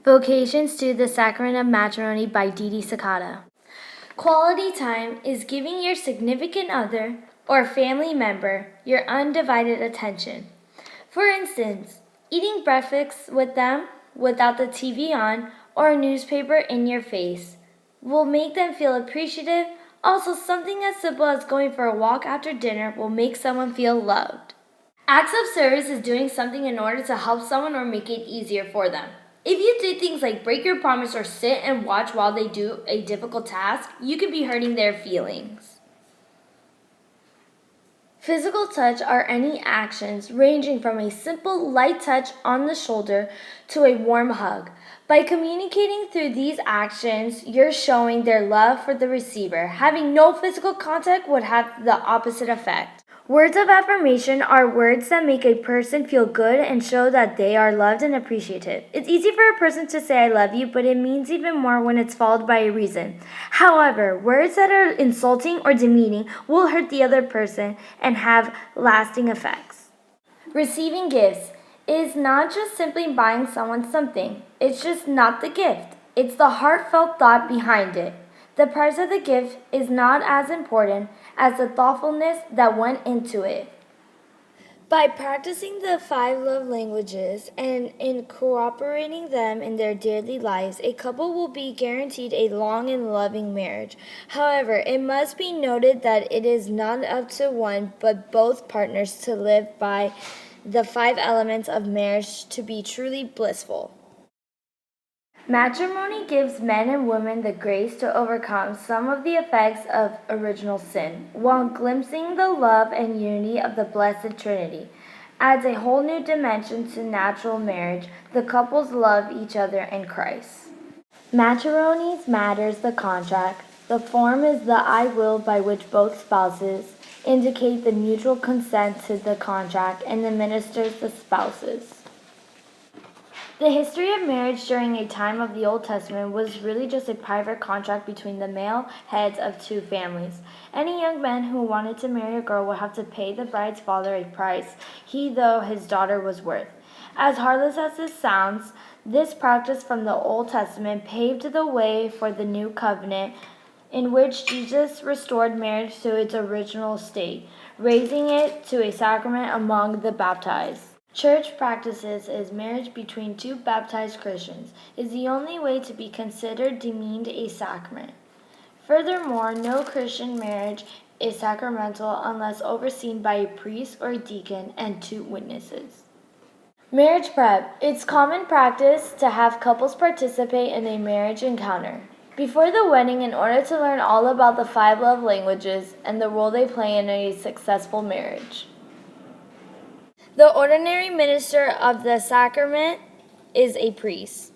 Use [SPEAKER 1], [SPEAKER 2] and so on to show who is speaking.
[SPEAKER 1] Vocations-2, The Sacrament of Matrimony by Didi Sakata. Quality time is giving your significant other or family member your undivided attention. For instance, eating breakfast with them without the TV on or a newspaper in your face will make them feel appreciative. Also, something as simple as going for a walk after dinner will make someone feel loved. Acts of service is doing something in order to help someone or make it easier for them. If you do things like break your promise or sit and watch while they do a difficult task, you could be hurting their feelings. Physical touch are any actions ranging from a simple light touch on the shoulder to a warm hug. By communicating through these actions, you're showing their love for the receiver. Having no physical contact would have the opposite effect. Words of affirmation are words that make a person feel good and show that they are loved and appreciated. It's easy for a person to say I love you, but it means even more when it's followed by a reason. However, words that are insulting or demeaning will hurt the other person and have lasting effects. Receiving gifts is not just simply buying someone something. It's just not the gift. It's the heartfelt thought behind it. The price of the gift is not as important as the thoughtfulness that went into it. By practicing the 5 love languages and incorporating them in their daily lives, a couple will be guaranteed a long and loving marriage. However, it must be noted that it is not up to one but both partners to live by the 5 elements of marriage to be truly blissful. Matrimony gives men and women the grace to overcome some of the effects of original sin, while glimpsing the love and unity of the Blessed Trinity. Adds a whole new dimension to natural marriage. The couples love each other in Christ. Matrimony's matters the contract. The form is the I will by which both spouses indicate the mutual consent to the contract and administers the spouses. The history of marriage during a time of the Old Testament was really just a private contract between the male heads of 2 families. Any young man who wanted to marry a girl would have to pay the bride's father a price he though his daughter was worth. As heartless as this sounds, this practice from the Old Testament paved the way for the New Covenant, in which Jesus restored marriage to its original state, raising it to a sacrament among the baptized. Church practices is marriage between 2 baptized Christians is the only way to be considered deemed a sacrament. Furthermore, no Christian marriage is sacramental unless overseen by a priest or a deacon and 2 witnesses. Marriage prep. It's common practice to have couples participate in a marriage encounter before the wedding in order to learn all about the 5 love languages and the role they play in a successful marriage. The ordinary minister of the sacrament is a priest.